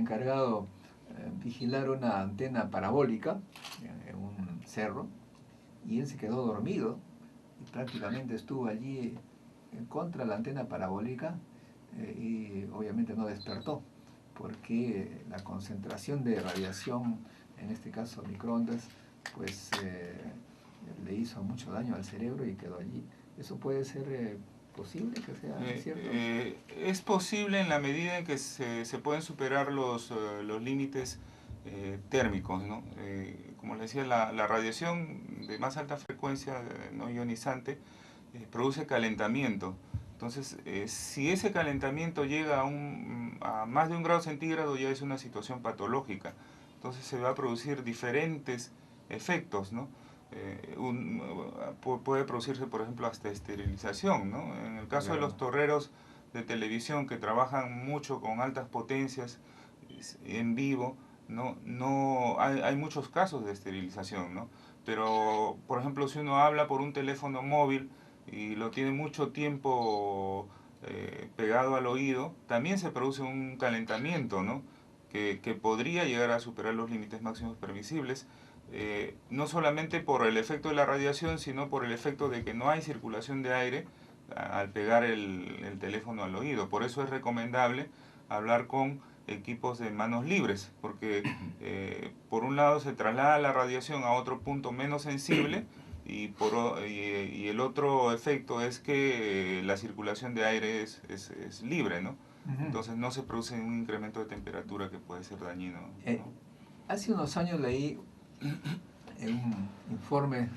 encargado vigilar una antena parabólica en un cerro, y él se quedó dormido y prácticamente estuvo allí contra la antena parabólica y obviamente no despertó, porque la concentración de radiación, en este caso microondas, pues le hizo mucho daño al cerebro y quedó allí. ¿Eso puede ser posible que sea cierto? Es posible en la medida en que se pueden superar los límites térmicos, ¿no? Como les decía, la radiación de más alta frecuencia no ionizante produce calentamiento. Entonces, si ese calentamiento llega a más de 1 grado centígrado, ya es una situación patológica. Entonces se va a producir diferentes efectos, ¿no? Puede producirse, por ejemplo, hasta esterilización, ¿no? En el caso de los toreros de televisión que trabajan mucho con altas potencias en vivo, hay muchos casos de esterilización, ¿no? Pero, por ejemplo, si uno habla por un teléfono móvil y lo tiene mucho tiempo pegado al oído, también se produce un calentamiento, ¿no? Que podría llegar a superar los límites máximos permisibles, no solamente por el efecto de la radiación, sino por el efecto de que no hay circulación de aire al pegar el teléfono al oído. Por eso es recomendable hablar con equipos de manos libres, porque por un lado se traslada la radiación a otro punto menos sensible y el otro efecto es que la circulación de aire es libre, ¿no? Entonces no se produce un incremento de temperatura que puede ser dañino, ¿no? Hace unos años leí un informe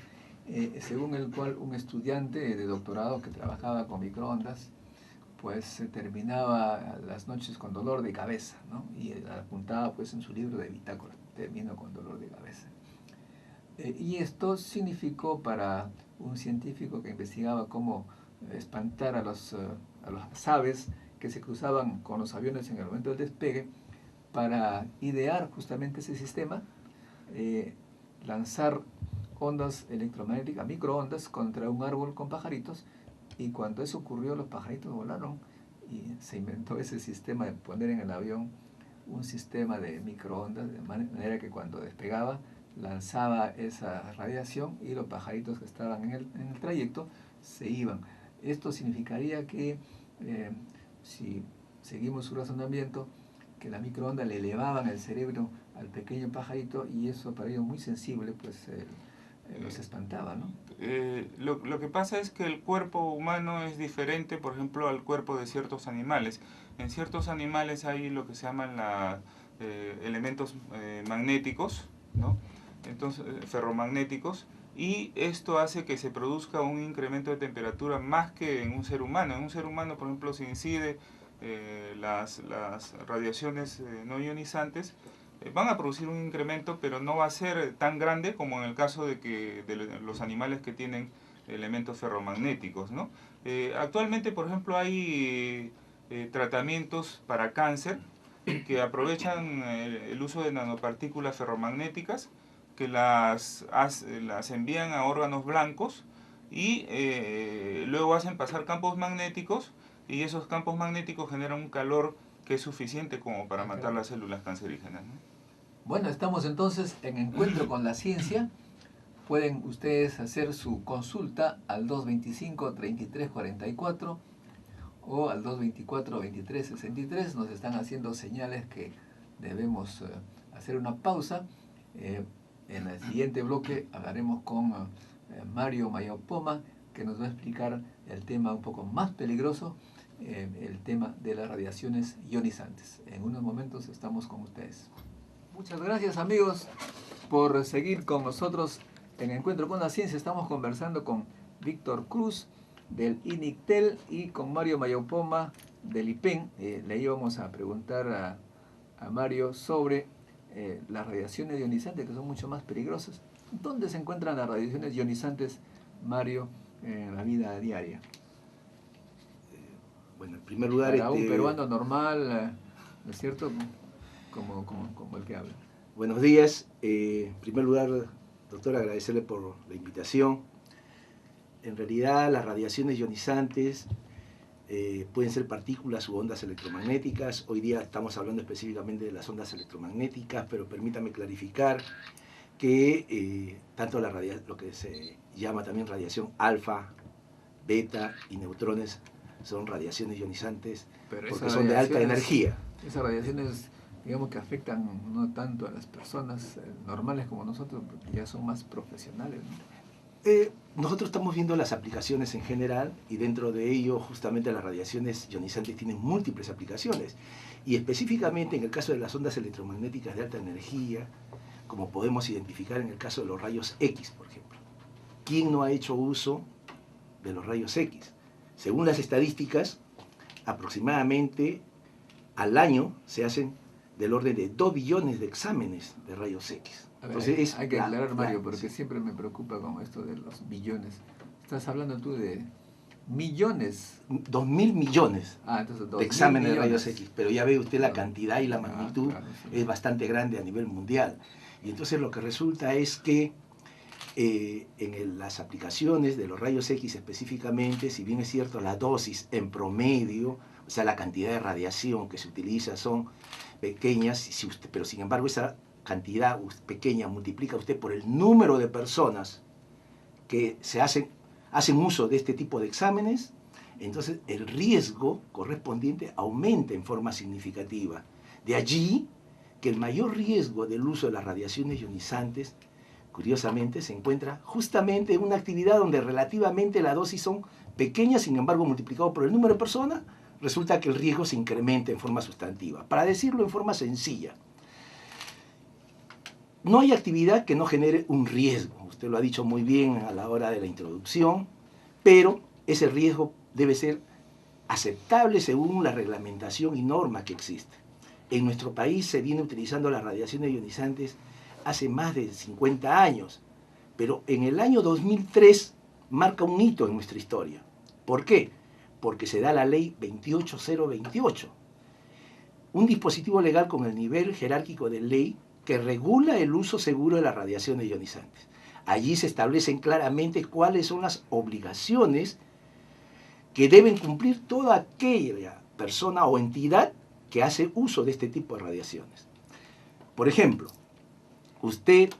según el cual un estudiante de doctorado que trabajaba con microondas pues terminaba las noches con dolor de cabeza, ¿no? Y apuntaba pues en su libro de bitácora, termino con dolor de cabeza. Y esto significó para un científico que investigaba cómo espantar a las aves que se cruzaban con los aviones en el momento del despegue, para idear justamente ese sistema, lanzar ondas electromagnéticas, microondas, contra un árbol con pajaritos, y cuando eso ocurrió los pajaritos volaron y se inventó ese sistema de poner en el avión un sistema de microondas, de manera que cuando despegaba lanzaba esa radiación y los pajaritos que estaban en el trayecto se iban. Esto significaría que si seguimos su razonamiento, que la microonda le elevaban el cerebro al pequeño pajarito y eso para ellos muy sensible, pues los espantaba, ¿no? Lo que pasa es que el cuerpo humano es diferente, por ejemplo, al cuerpo de ciertos animales. En ciertos animales hay lo que se llaman elementos magnéticos, ¿no? Entonces, ferromagnéticos, y esto hace que se produzca un incremento de temperatura más que en un ser humano. En un ser humano, por ejemplo, se incide las radiaciones no ionizantes, van a producir un incremento, pero no va a ser tan grande como en el caso de los animales que tienen elementos ferromagnéticos, ¿no? Actualmente, por ejemplo, hay tratamientos para cáncer que aprovechan el uso de nanopartículas ferromagnéticas que las envían a órganos blancos y luego hacen pasar campos magnéticos, y esos campos magnéticos generan un calor que es suficiente como para matar las células cancerígenas, ¿no? Bueno, estamos entonces en Encuentro con la Ciencia. Pueden ustedes hacer su consulta al 225-3344 o al 224-2363. Nos están haciendo señales que debemos hacer una pausa. En el siguiente bloque hablaremos con Mario Mayopoma, que nos va a explicar el tema un poco más peligroso, el tema de las radiaciones ionizantes. En unos momentos estamos con ustedes. Muchas gracias, amigos, por seguir con nosotros en Encuentro con la Ciencia. Estamos conversando con Víctor Cruz del INICTEL y con Mario Mayopoma del IPEN. Le íbamos a preguntar a Mario sobre las radiaciones ionizantes, que son mucho más peligrosas. ¿Dónde se encuentran las radiaciones ionizantes, Mario, en la vida diaria? Bueno, en primer lugar... Para un peruano normal, ¿no es cierto?, como el que habla. Buenos días. En primer lugar, doctor, agradecerle por la invitación. En realidad, las radiaciones ionizantes pueden ser partículas u ondas electromagnéticas. Hoy día estamos hablando específicamente de las ondas electromagnéticas, pero permítame clarificar que tanto lo que se llama también radiación alfa, beta y neutrones son radiaciones ionizantes porque son de alta energía. Esas radiaciones, digamos que afectan no tanto a las personas normales como nosotros, porque ya son más profesionales, ¿no? Nosotros estamos viendo las aplicaciones en general y dentro de ello justamente las radiaciones ionizantes tienen múltiples aplicaciones y específicamente en el caso de las ondas electromagnéticas de alta energía, como podemos identificar en el caso de los rayos X, por ejemplo. ¿Quién no ha hecho uso de los rayos X? Según las estadísticas, aproximadamente al año se hacen del orden de 2 billones de exámenes de rayos X. Entonces, hay que aclarar, Mario, porque siempre me preocupa con esto de los billones. Estás hablando tú de millones. 2.000 millones de exámenes de rayos X, pero ya ve usted la cantidad y la magnitud es bastante grande a nivel mundial. Y entonces lo que resulta es que en las aplicaciones de los rayos X específicamente, si bien es cierto la dosis en promedio, o sea la cantidad de radiación que se utiliza son pequeñas, pero sin embargo esa cantidad pequeña multiplica usted por el número de personas que hacen uso de este tipo de exámenes, entonces el riesgo correspondiente aumenta en forma significativa. De allí que el mayor riesgo del uso de las radiaciones ionizantes, curiosamente, se encuentra justamente en una actividad donde relativamente las dosis son pequeñas, sin embargo, multiplicado por el número de personas, resulta que el riesgo se incrementa en forma sustantiva. Para decirlo en forma sencilla, no hay actividad que no genere un riesgo. Usted lo ha dicho muy bien a la hora de la introducción, pero ese riesgo debe ser aceptable según la reglamentación y norma que existe. En nuestro país se viene utilizando las radiaciones ionizantes hace más de 50 años, pero en el año 2003 marca un hito en nuestra historia. ¿Por qué? Porque se da la ley 28028, un dispositivo legal con el nivel jerárquico de ley que regula el uso seguro de las radiaciones ionizantes. Allí se establecen claramente cuáles son las obligaciones que deben cumplir toda aquella persona o entidad que hace uso de este tipo de radiaciones. Por ejemplo, usted,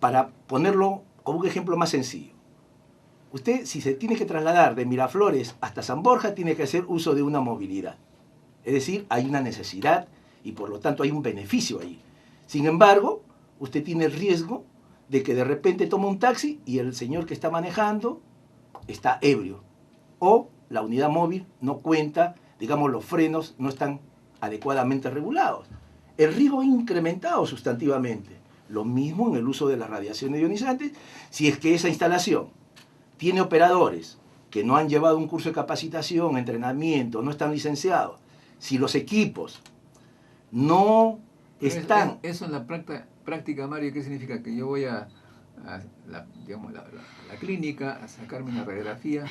para ponerlo como un ejemplo más sencillo, usted si se tiene que trasladar de Miraflores hasta San Borja tiene que hacer uso de una movilidad. Es decir, hay una necesidad y por lo tanto hay un beneficio ahí. Sin embargo, usted tiene el riesgo de que de repente toma un taxi y el señor que está manejando está ebrio. O la unidad móvil no cuenta, digamos, los frenos no están adecuadamente regulados. El riesgo ha incrementado sustantivamente. Lo mismo en el uso de las radiaciones ionizantes, si es que esa instalación tiene operadores que no han llevado un curso de capacitación, entrenamiento, no están licenciados, si los equipos no están... Eso en la práctica, Mario, ¿qué significa? Que yo voy a la clínica a sacarme una radiografía.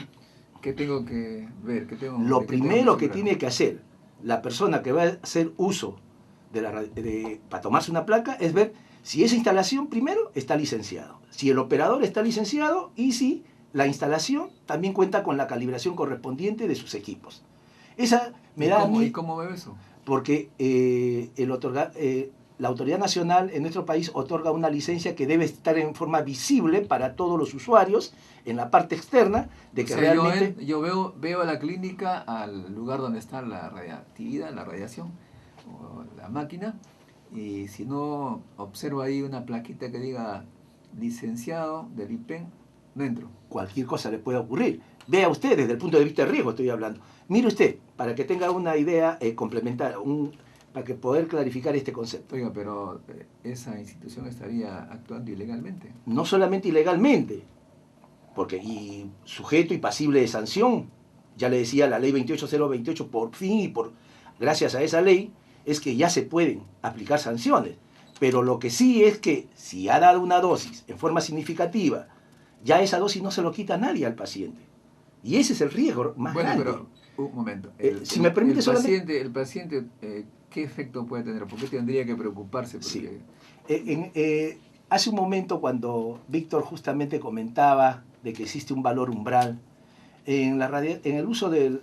¿Qué tengo que ver? Lo primero que tiene que hacer la persona que va a hacer uso para tomarse una placa es ver si esa instalación primero está licenciado, si el operador está licenciado y si la instalación también cuenta con la calibración correspondiente de sus equipos. Esa me da a mí... ¿Y cómo veo eso? Porque la autoridad nacional en nuestro país otorga una licencia que debe estar en forma visible para todos los usuarios en la parte externa de que realmente... Yo veo a la clínica, al lugar donde está la radiactividad, la radiación, o la máquina, y si no observo ahí una plaquita que diga licenciado del IPEN, no entro. Cualquier cosa le puede ocurrir. Vea usted, desde el punto de vista de riesgo estoy hablando. Mire usted, para que tenga una idea complementaria, para que poder clarificar este concepto. Oiga, pero esa institución estaría actuando ilegalmente. No solamente ilegalmente, porque y sujeto y pasible de sanción. Ya le decía la ley 28028, por fin y gracias a esa ley, es que ya se pueden aplicar sanciones. Pero lo que sí es que si ha dado una dosis en forma significativa, ya esa dosis no se lo quita a nadie al paciente. Y ese es el riesgo más grande. Pero, un momento. Si me permite el paciente, ¿qué efecto puede tener? ¿Por qué tendría que preocuparse? Porque... Sí. Hace un momento cuando Víctor justamente comentaba de que existe un valor umbral, en el uso del